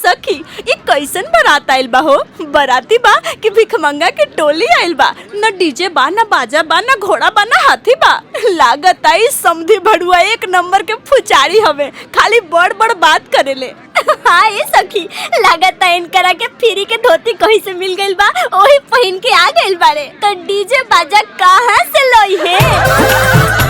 सखी, ये कैसन बारात आइल बा हो? बाराती बा कि भिखमंगा के टोली आइल बा? न डीजे बा, न बाजा बा, न घोड़ा बा, न हाथी बा। लागत आई समधी भड़ुआ एक नंबर के फुचारी हवे, खाली बड़ बड़ बात करेले। हाँ ये सखी, लागत है इनकरा के फ्री के धोती कहीं से मिल गइल बा, वही पहन के आ गइल बारे। तो डीजे बाजा कहाँ से लोई है?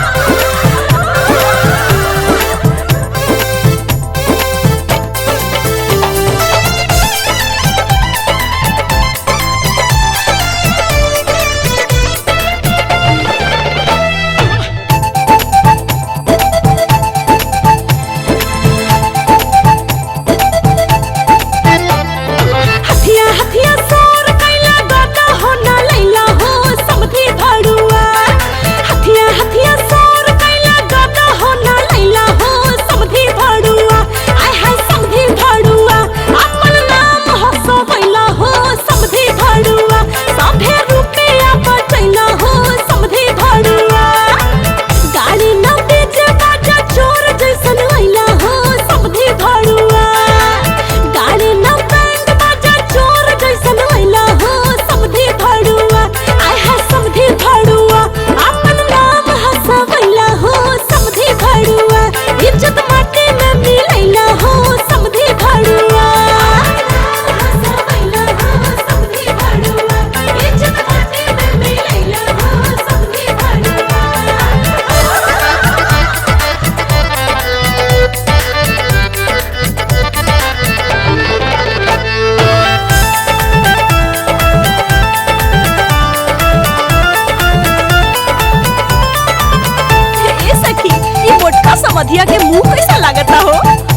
समधिया के मुंह कैसा लागता हो?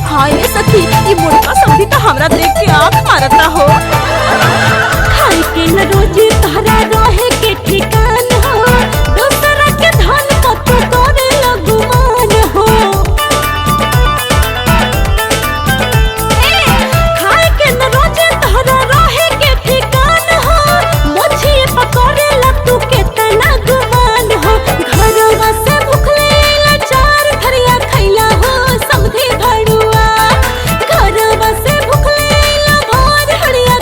हाँ ये सखी, ये मोटका समधी तो हमरा देख के आँख मारता हो। खाए के न रोजी तहरा रहे के ठिकान हो, दूसरा के धन कतो करे लगुमान हो। खाए के न रोजी तहरा रहे के ठिकान हो, मोछिए पकड़े ला तू के तना गुमान हो। घरवा से भुखले लाचार धरिया खैला हो समधी भड़ुआ, घरवा से भुखले ला भोर हड़िया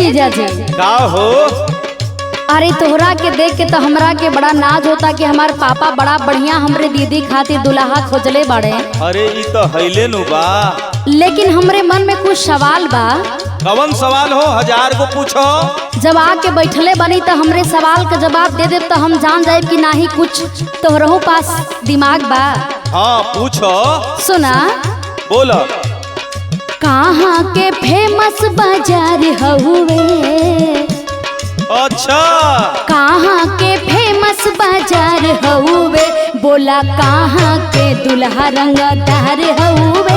जीजा जी का हो? अरे तोहरा के देख के तो हमरा के बड़ा नाज होता कि हमार पापा बड़ा बढ़िया हमरे दीदी खातिर दुल्हा खोजले बाड़े। अरे ई तो हैले नु बा। लेकिन हमरे मन में कुछ सवाल बा। कौन सवाल हो? 1000 को पूछो। जब आके बैठले बनी तो हमरे सवाल का जवाब दे दे तो हम जान जाए कि नाही कुछ तोहरो पास दिमाग बा। हाँ पूछो। सुना बोलो। कहाँ के फेमस बाजार हउवे? अच्छा कहाँ के फेमस बाजार हउवे? बोला कहाँ के दुल्हा रंगदार हउवे?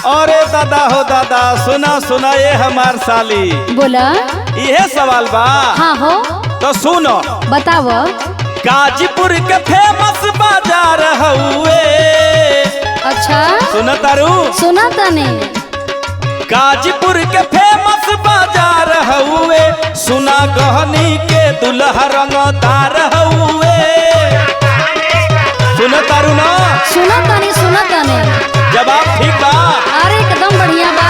अरे दादा हो दादा, सुना सुना ये हमार साली। बोला इहे सवाल बा। हाँ हो तो सुनो बताओ। गाजीपुर के फेमस बाजार हउए। अच्छा सुना तारू? सुना तने। गाजीपुर के फेमस बाजार हउए। सुना गहनी के दुल्हा रंगदार हउए। सुना तारू ना? सुना तने सुना तने। जवाब ठीक बा। अरे एकदम बढ़िया बा।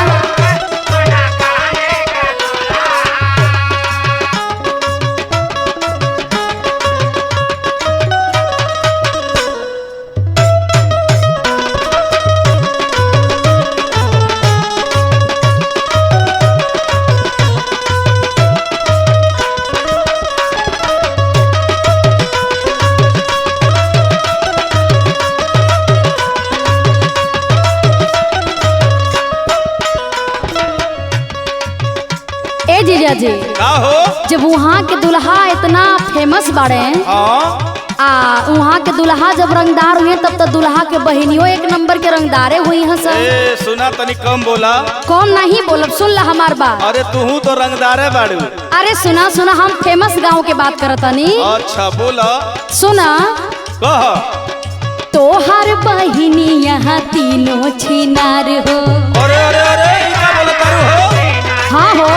ए जीजा जी का हो? जब वहाँ के दुल्हा इतना फेमस बाड़े हाँ वहाँ के दुल्हा जब रंगदार हुए तब तो दुल्हा के बहनियों एक नंबर के रंगदारे हुई हैं सब। ए सुना तनी कम बोला। कौन नहीं बोलब, सुन ला हमार बात। अरे तू तो रंगदारे बाड़ू। अरे सुना सुना हम फेमस गांव के बात करतनी। अच्छा बोला। सुना कह। तोहार बहिनी यहाँ तीनों छिनार हो। अरे अरे अरे ई का बोला तारू हो? हाँ हो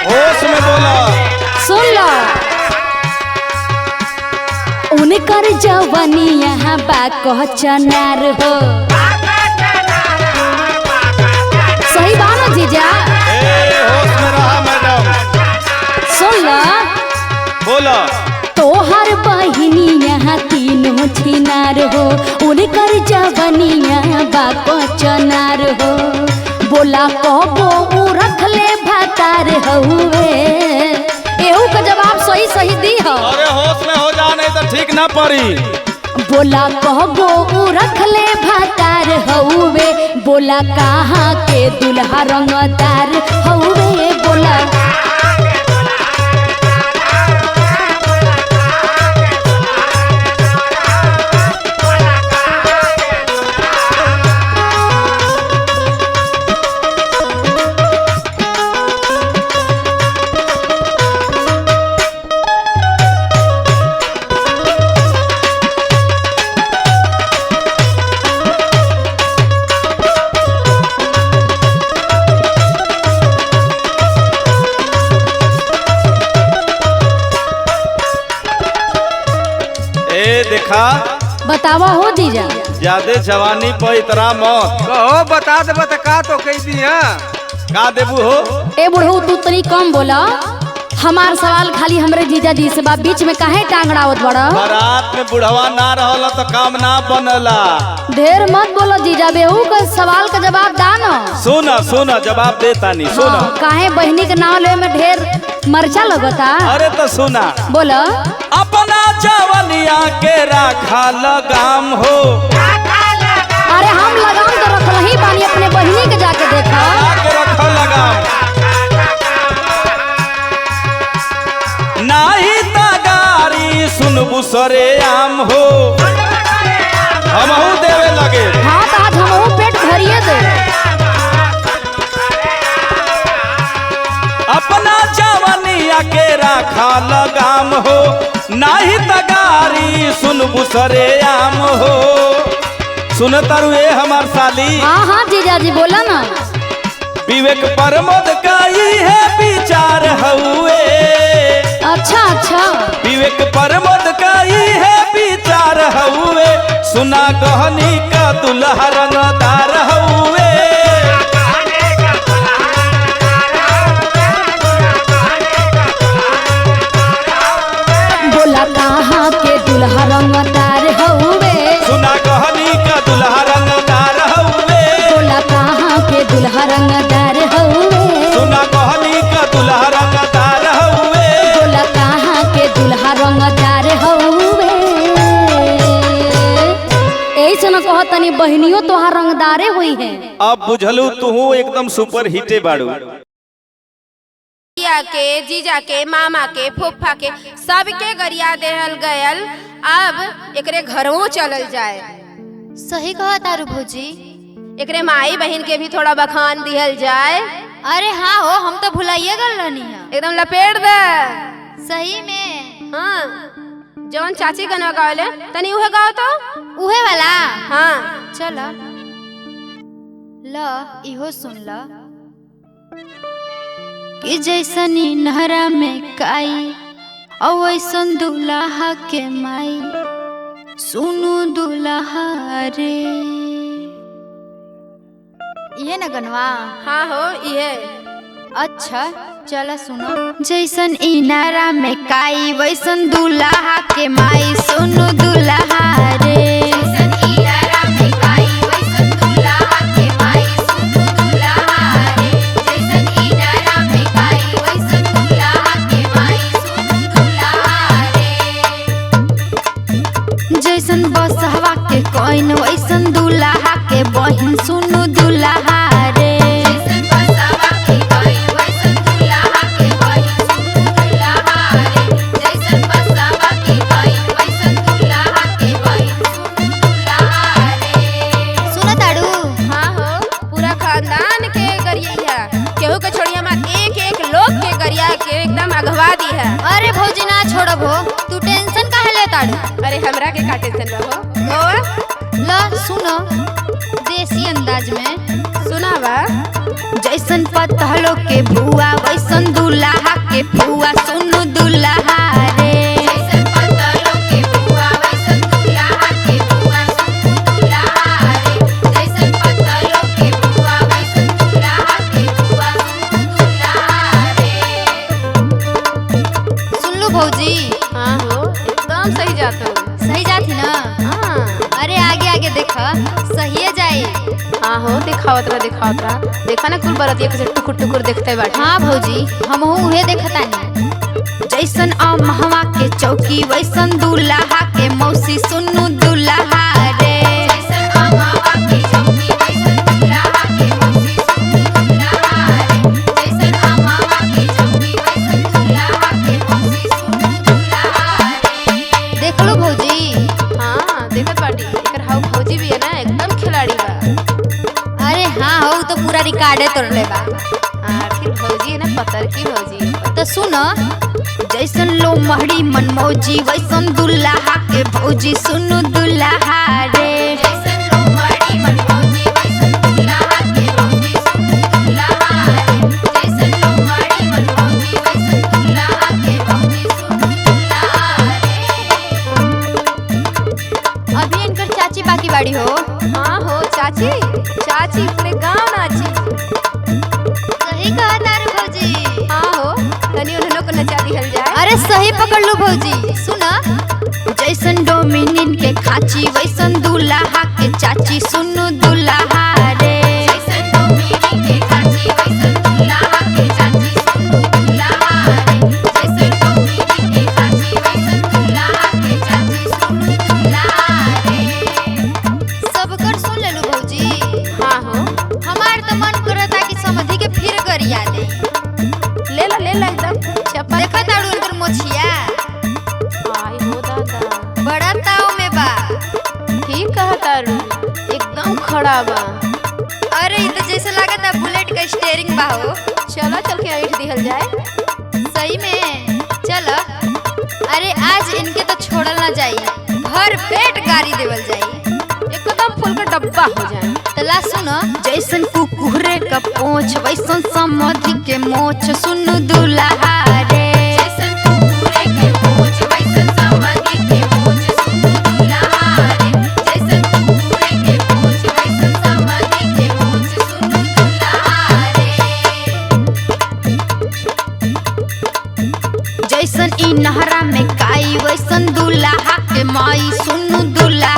होश में बोला। सुन लो। उनकर जवानी यहाँ बाको चनार हो। सही बात ना जीजा? ए होश में रहा मैडम। सुन लो। बोला। तोहर बहिनी यहाँ तीनों छिनार हो। उनकर जवानी यहाँ बाको चनार हो। बोला कबो उ रखले भातार हउवे? एहू का जवाब सही सही दी हो। अरे होश में हो जा, नहीं तो ठीक ना पड़ी। बोला कबो उ रखले भातार हउवे? बोला कहाँ के दुल्हा रंगदार हउवे? बोला देखा। बतावा हो जीजा। ज्यादा जवानी पर इतरा मत कहो, बता दे बता का तो कह दी है। का देबू हो? ए बुढ़ऊ तू तनी कम बोला। हमार सवाल खाली हमरे जीजा जी से बा, बीच में काहे टांगड़ावत बड़ा? बारात में बुढ़वा ना रहला तो काम ना बनला। ढेर मत बोलो जीजा, बेहू का सवाल का जवाब दानो। सुना सुना जवाब देता नहीं। सुना। काहे बहनी के नाव ले में ढेर मरचा लगता? अरे तो सुना। बोला। अपना जवनिया के राखा लगाम हो। अरे हम लगाम तो रखल ही बानी, अपने बहनी के जाके देखा। के रखा लगाम। नाही तगारी सुनबू सरे आम हो। हमहू देवे लगे। हाँ तो आज हमहू पेट भरिए दे। अपना जवनिया के राखा लगाम हो। नाही तगारी सुनबू सरे आम हो। सुन तारू ए हमार साली। हाँ हाँ जीजा जी बोला ना। विवेक प्रमोद का ही है विचार हुए। अच्छा विवेक प्रमोद का ही है विचार हउए सुना कहनी का दुल्हा रंगदार हउए बोला कहाँ के दुल्हा रंगदार हउवे सुना कहनी का दुल्हा रंगदार हउए बोला कहाँ के दुल्हा रंगदार हउवे सुना कहनी का दुल्हा रंगदार हउए बोला कहाँ के दुल्हा रंगदार हउवे ऐसे न कह तनी बहनियों तोहार रंगदारे हुई है। अब बुझलू तू एकदम सुपर हिटे बाड़ू के जीजा के मामा के फूफा के सबके गरिया देहल गयल। अब एकरे घरों चलल जाए। सही कहा तारू भौजी। एकरे माई बहन के भी थोड़ा बखान दिहल जाए। अरे हाँ हो, हम तो भुलाइए गल रहनी है। एकदम लपेट दे सही में। हाँ जवन चाची गनवा गावले तनी उहे गाओ तो। उहे वाला हाँ चलो ल इहो सुन ल कि जैसनी नहरा में काई और वैसन दुल्हा के माई सुनु दुल्हा रे। ये न गनवा। हाँ हो इहे। अच्छा चला सुनो। जैसन इनारा में काई वैसन दुल्हा के माई सुनु दुल्हा रे। जैसन बसहवा के कोइन वैसन दुल्हा के बहिन सुनु दुल्हा रे। सुनो ताड़ू। हाँ हो पूरा खानदान के गरिया केहू के छोड़िया मत। एक एक लोग के गरिया के एकदम अगवा दी है। अरे भौजी ना छोड़ब हो, तू टेंशन काहे ले ताड़ू। अरे हमरा के का टेंशन बा हो। ल सुनो देसी अंदाज में सुनावा। जैसन पतहलो के बुआ वैसन दुल्हा के फुआ सुनु दुल्हा रे। सुन लो भौजी। हाँ हो एकदम सही जात हो। सही जाती ना। हाँ अरे आगे आगे देखा सही जाए। हाँ हो दिखावत रहा देखा ना कुल बरतिया कैसे टुकुर टुकुर देखते बाटे। हाँ भौजी हम उहे देखतानी। जैसन अमहवा के चौकी वैसन दुल्हा के मौसी सुनु दुल्हा रे। देख लो भौजी। हाँ देखत बाटी। एकर हाउ भौजी भी है ना एकदम खिलाड़ी बा। अरे हाँ हो तो पूरा रिकॉर्डे तोड़ले बा। हाँ फिर भौजी है ना पतर की भौजी। तो सुनो जैसन लो महड़ी मनमौजी वैसन दुल्हा के भौजी सुनु दुल्हा रे। अभी इनकर चाची बाकी बाड़ी हो। हाँ हो चाची चाची पूरे गांव नाची। सही कहा तारू भौजी। हाँ हो तनी उन्हें लोग को नचा दिहल जाए। अरे सही पकड़ लो भौजी। सुना जैसन डोमिनिन के खाची वैसन दुल्हा के चाची सुनु दुल्हा रे। सबकर सुन ले लो भौजी। हाँ हो हमार तो मन करता कि समझी के फिर गरिया दे। ले ला एकदम चप्पल। देखा ताड़ू इनकर मोछिया आई हो दादा बड़ा ताव में बा। ठीक कहा तारू एकदम खड़ा बा। अरे ये तो जैसे लागत है बुलेट का स्टीयरिंग बा हो। चलो चल के ऐठ दिहल जाए। सही में चलो। अरे आज इनके तो छोड़ल ना जाई, भर पेट गाड़ी देवल जाई। एकदम फुल का डब्बा हो जाए। तला सुनो जैसन कुकुरे का पोंछ वैसन समधि के मोछ सुनु दुल्हा रे। जैसन कुकुरे के पोंछ वैसन जैसन ई नहरा में काई वैसन दूल्हा के माई सुनु दूल्हा